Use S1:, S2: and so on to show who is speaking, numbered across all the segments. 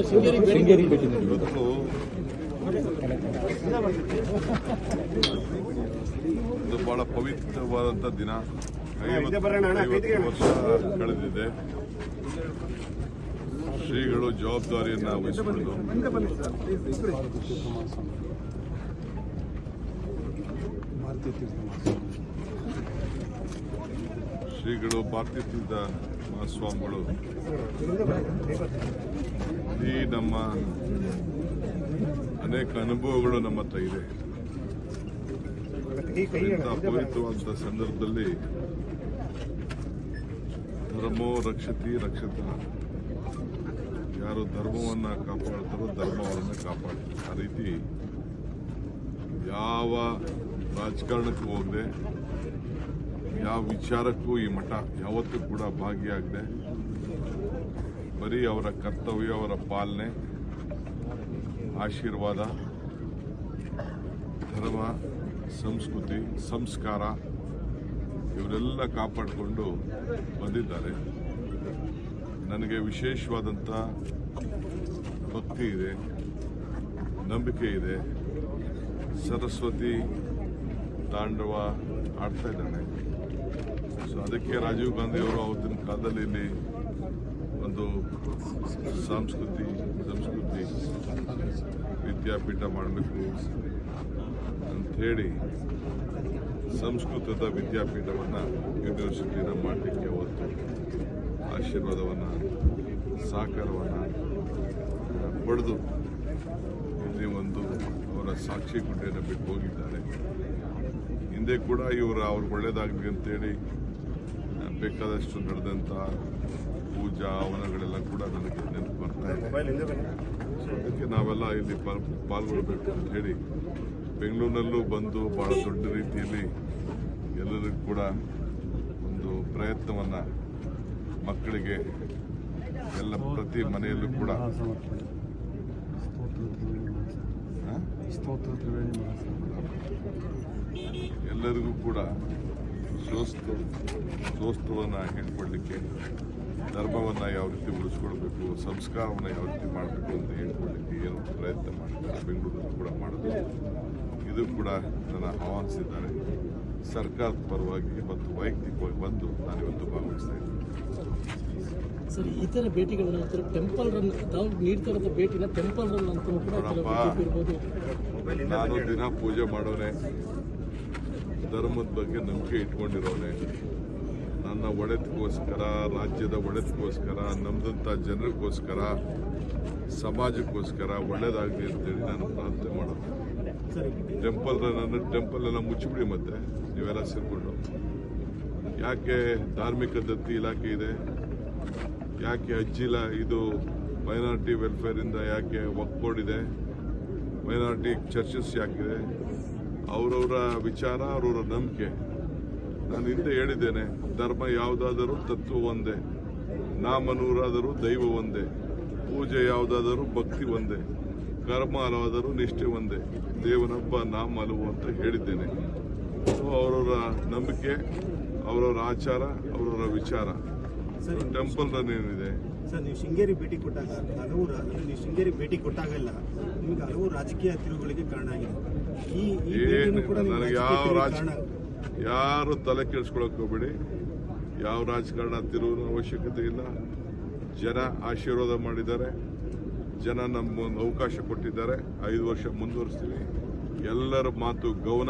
S1: ಶೃಂಗೇರಿ ಭೇಟಿ
S2: ಇವತ್ತು ಇದು ಬಹಳ ಪವಿತ್ರವಾದಂಥ ದಿನ. 50 ವರ್ಷ ಕಳೆದಿದೆ. ಶ್ರೀಗಳು ಜವಾಬ್ದಾರಿಯನ್ನು ವಹಿಸಿಕೊಂಡು ಶ್ರೀಗಳು ಭಾರತೀಯ ತೀರ್ಥ ಮಹಾಸ್ವಾಮಿಗಳು ಈ ನಮ್ಮ ಅನೇಕ ಅನುಭವಗಳು ನಮ್ಮ ಹತ್ರ ಇದೆ. ಇಂಥ ಪವಿತ್ರವಾದ ಸಂದರ್ಭದಲ್ಲಿ ಧರ್ಮೋ ರಕ್ಷತಿ ರಕ್ಷತ, ಯಾರು ಧರ್ಮವನ್ನು ಕಾಪಾಡ್ತಾರೋ ಧರ್ಮವನ್ನು ಕಾಪಾಡ್ತಾರೆ. ಆ ರೀತಿ ಯಾವ ರಾಜಕಾರಣಕ್ಕೂ ಹೋಗದೆ, ಯಾವ ವಿಚಾರಕ್ಕೂ ಈ ಮಠ ಯಾವತ್ತೂ ಕೂಡ ಭಾಗಿಯಾಗದೆ, ಬರೀ ಅವರ ಕರ್ತವ್ಯ, ಅವರ ಪಾಲನೆ, ಆಶೀರ್ವಾದ, ಧರ್ಮ, ಸಂಸ್ಕೃತಿ, ಸಂಸ್ಕಾರ ಇವರೆಲ್ಲ ಕಾಪಾಡಿಕೊಂಡು ಬಂದಿದ್ದಾರೆ. ನನಗೆ ವಿಶೇಷವಾದಂಥ ಭಕ್ತಿ ಇದೆ, ನಂಬಿಕೆ ಇದೆ. ಸರಸ್ವತಿ ತಾಂಡವ ಆಡ್ತಾ ಇದ್ದಾನೆ. ಸೊ ಅದಕ್ಕೆ ರಾಜೀವ್ ಗಾಂಧಿ ಅವರು ಅವತ್ತಿನ ಕಾಲದಲ್ಲಿ ಇಲ್ಲಿ ಒಂದು ಸಂಸ್ಕೃತಿ ವಿದ್ಯಾಪೀಠ ಮಾಡಬೇಕು ಅಂಥೇಳಿ ಸಂಸ್ಕೃತದ ವಿದ್ಯಾಪೀಠವನ್ನು, ಯೂನಿವರ್ಸಿಟಿನ ಮಾಡಲಿಕ್ಕೆ ಅವತ್ತು ಆಶೀರ್ವಾದವನ್ನು, ಸಹಕಾರವನ್ನು ಪಡೆದು ಇಲ್ಲಿ ಒಂದು ಅವರ ಸಾಕ್ಷಿ ಗುಡ್ಡೆಯನ್ನು ಬಿಟ್ಟು ಹೋಗಿದ್ದಾರೆ. ಹಿಂದೆ ಕೂಡ ಅವ್ರಿಗೆ ಒಳ್ಳೇದಾಗಲಿ ಅಂತೇಳಿ ಬೇಕಾದಷ್ಟು ನಡೆದಂಥ ಪೂಜಾ ಹವನಗಳೆಲ್ಲ ಕೂಡ ನನಗೆ ನೆನಪು ಬರ್ತಾ ಇದೆ. ಸೊ ಅದಕ್ಕೆ ನಾವೆಲ್ಲ ಇಲ್ಲಿ ಪಾಲ್ಗೊಳ್ಬೇಕು ಅಂತ ಹೇಳಿ ಬೆಂಗಳೂರಿನಲ್ಲೂ ಬಂದು ಬಹಳ ದೊಡ್ಡ ರೀತಿಯಲ್ಲಿ ಎಲ್ಲರಿಗೂ ಕೂಡ ಒಂದು ಪ್ರಯತ್ನವನ್ನು, ಮಕ್ಕಳಿಗೆ ಎಲ್ಲ ಪ್ರತಿ ಮನೆಯಲ್ಲೂ ಕೂಡ ಎಲ್ಲರಿಗೂ ಕೂಡ ಸ್ತೋತ್ರವನ್ನು ಹೇಳ್ಕೊಡ್ಲಿಕ್ಕೆ, ಧರ್ಮವನ್ನು ಯಾವ ರೀತಿ ಉಳಿಸ್ಕೊಳ್ಬೇಕು, ಸಂಸ್ಕಾರವನ್ನು ಯಾವ ರೀತಿ ಮಾಡಬೇಕು ಅಂತ ಹೇಳ್ಕೊಡ್ಲಿಕ್ಕೆ ಏನು ಪ್ರಯತ್ನ ಮಾಡ್ತಾರೆ ಬೆಂಗಳೂರಲ್ಲಿ ಕೂಡ ಮಾಡೋದು. ಇದು ಕೂಡ ನನ್ನ ಆಹ್ವಾನಿಸಿದ್ದಾರೆ. ಸರ್ಕಾರದ ಪರವಾಗಿ ಮತ್ತು ವೈಯಕ್ತಿಕವಾಗಿ ಬಂದು ನಾನಿವತ್ತು ಭಾಗವಹಿಸ್ತಾ ಇದ್ದೀನಿ.
S1: ಸರ್, ಈ ಥರ ಭೇಟಿಗಳ ನಂತರ ಟೆಂಪಲ್ ರನ್ ತಾವು ನೀಡ್ತಾ ಇರೋದು ಭೇಟಿನ ಟೆಂಪಲ್ ರನ್ ಅಂತ ಕೂಡ
S2: ನಾನು ದಿನ ಪೂಜೆ ಮಾಡೋನೆ, ಧರ್ಮದ ಬಗ್ಗೆ ನಂಬಿಕೆ ಇಟ್ಕೊಂಡಿರೋನೆ. ನನ್ನ ಒಡೆತಕ್ಕೋಸ್ಕರ, ರಾಜ್ಯದ ಒಡೆತಕ್ಕೋಸ್ಕರ, ನಮ್ದಂಥ ಜನರಿಗೋಸ್ಕರ, ಸಮಾಜಕ್ಕೋಸ್ಕರ ಒಳ್ಳೇದಾಗಲಿ ಅಂತೇಳಿ ನಾನು ಪ್ರಾರ್ಥನೆ ಮಾಡೋದು. ಟೆಂಪಲ್ ಎಲ್ಲ ಮುಚ್ಚಿಬಿಡಿ, ಮತ್ತೆ ನೀವೆಲ್ಲ ಸೇರಿಕೊಂಡು. ಯಾಕೆ ಧಾರ್ಮಿಕ ದತ್ತಿ ಇಲಾಖೆ ಇದೆ, ಯಾಕೆ ಹಜ್ಜಿಲ್ಲ, ಇದು ಮೈನಾರಿಟಿ ವೆಲ್ಫೇರಿಂದ ಯಾಕೆ ವಕ್ಫ್ ಬೋರ್ಡ್ ಇದೆ, ಮೈನಾರಿಟಿ ಚರ್ಚಸ್ ಯಾಕಿದೆ, ಅವರವರ ವಿಚಾರ, ಅವರವರ ನಂಬಿಕೆ. ನಾನು ಹಿಂದೆ ಹೇಳಿದ್ದೇನೆ, ಧರ್ಮ ಯಾವುದಾದರೂ ತತ್ವ ಒಂದೇ, ನಾಮನೂರಾದರೂ ದೈವ ಒಂದೇ, ಪೂಜೆ ಯಾವುದಾದರೂ ಭಕ್ತಿ ಒಂದೇ, ಕರ್ಮ ಹಲವಾದರೂ ನಿಷ್ಠೆ ಒಂದೇ, ದೇವನೊಬ್ಬ ನಾಮ ಹಲವು ಅಂತ ಹೇಳಿದ್ದೇನೆ. ಸೊ ಅವರವರ ನಂಬಿಕೆ, ಅವರವರ ಆಚಾರ, ಅವರವರ ವಿಚಾರ. ಟೆಂಪಲ್ ರನ್ ಏನಿದೆ
S3: ಸರ್, ನೀವು ಶೃಂಗೇರಿ ಭೇಟಿ ಕೊಟ್ಟಾಗ ಎಲ್ಲ ನಿಮಗೆ ಹಲವು ರಾಜಕೀಯ ತಿರುವುಗಳಿಗೆ ಕಾರಣ ಆಗಿದೆ.
S2: ನನಗೆ ಯಾರು ತಲೆ ಕೆಡಿಸ್ಕೊಳಕ್ ಹೋಗ್ಬೇಡಿ. ಯಾವ ರಾಜಕಾರಣ ತಿರುವಿನ ಅವಶ್ಯಕತೆ ಇಲ್ಲ. ಜನ ಆಶೀರ್ವಾದ ಮಾಡಿದ್ದಾರೆ, ಜನ ನಮ್ಗೊಂದು ಅವಕಾಶ ಕೊಟ್ಟಿದ್ದಾರೆ. 5 ವರ್ಷ ಮುಂದುವರಿಸ್ತೀವಿ. ಎಲ್ಲರ ಮಾತು ಗೌನ.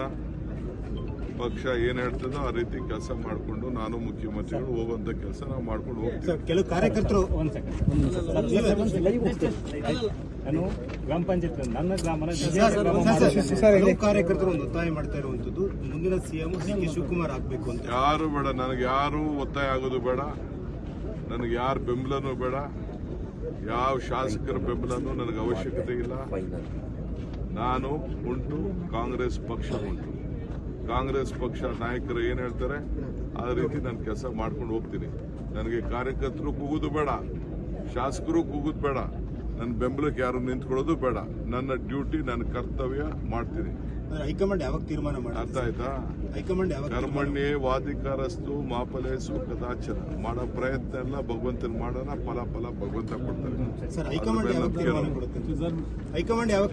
S2: ಪಕ್ಷ ಏನ್ ಹೇಳ್ತದೋ ಆ ರೀತಿ ಕೆಲಸ ಮಾಡಿಕೊಂಡು ನಾನು ಮುಖ್ಯಮಂತ್ರಿಗಳು ಹೋಗುವಂತ ಕೆಲಸ ನಾವು ಮಾಡ್ಕೊಂಡು ಹೋಗ್ತೀವಿ.
S3: ಕೆಲವು ಕಾರ್ಯಕರ್ತರು ಗ್ರಾಮ ಪಂಚಾಯತ್ ನನ್ನ ಕಾರ್ಯಕರ್ತರು ಒಂದು ಒತ್ತಾಯ ಮಾಡ್ತಾ ಇರುವಂತದ್ದು, ಮುಂದಿನ ಸಿಎಂ ಡಿ.ಕೆ. ಶಿವಕುಮಾರ್ ಆಗ್ಬೇಕು ಅಂತ.
S2: ಯಾರು ಬೇಡ, ನನಗೆ ಯಾರು ಒತ್ತಾಯ ಆಗೋದು ಬೇಡ, ನನಗೆ ಯಾರ ಬೆಂಬಲನೂ ಬೇಡ, ಯಾವ ಶಾಸಕರ ಬೆಂಬಲನೂ ನನಗೆ ಅವಶ್ಯಕತೆ ಇಲ್ಲ. ನಾನು ಉಂಟು, ಕಾಂಗ್ರೆಸ್ ಪಕ್ಷ ಉಂಟು. ಕಾಂಗ್ರೆಸ್ ಪಕ್ಷ ನಾಯಕರು ಏನು ಹೇಳ್ತಾರೆ ಆ ರೀತಿ ನಾನು ಕೆಲಸ ಮಾಡ್ಕೊಂಡು ಹೋಗ್ತೀನಿ. ನನಗೆ ಕಾರ್ಯಕರ್ತರು ಕೂಗುದು ಬೇಡ, ಶಾಸಕರು ಕೂಗುದು ಬೇಡ, ನನ್ನ ಬೆಂಬಲಕ್ಕೆ ಯಾರು ನಿಂತ್ಕೊಳ್ಳೋದು ಬೇಡ. ನನ್ನ ಡ್ಯೂಟಿ, ನನ್ನ ಕರ್ತವ್ಯ ಮಾಡ್ತೀನಿ.
S3: ಅಂದ್ರೆ ಹೈಕಮಾಂಡ್ ಯಾವಾಗ ತೀರ್ಮಾನ
S2: ಅರ್ಥ
S3: ಮಾಡುತ್ತೆ?
S2: ಆಯ್ತಾ?
S3: ಹೈಕಮಾಂಡ್ ಯಾವಾಗ
S2: ಕರ್ಮಣ್ಯೇ ವಾದಿಕಾರಸ್ತು ಮಾಫಲೇಸು ಕದಾಚನ. ಮಾಡೋ ಪ್ರಯತ್ನ ಎಲ್ಲ ಭಗವಂತನ ಮಾಡೋಣ, ಫಲ ಭಗವಂತ ಕೊಡ್ತಾರೆ.
S3: ಸರ್ ಹೈಕಮಾಂಡ್ ಯಾವಾಗ ತೀರ್ಮಾನ ಕೊಡುತ್ತೆ? ಹೈಕಮಾಂಡ್ ಯಾವಾಗ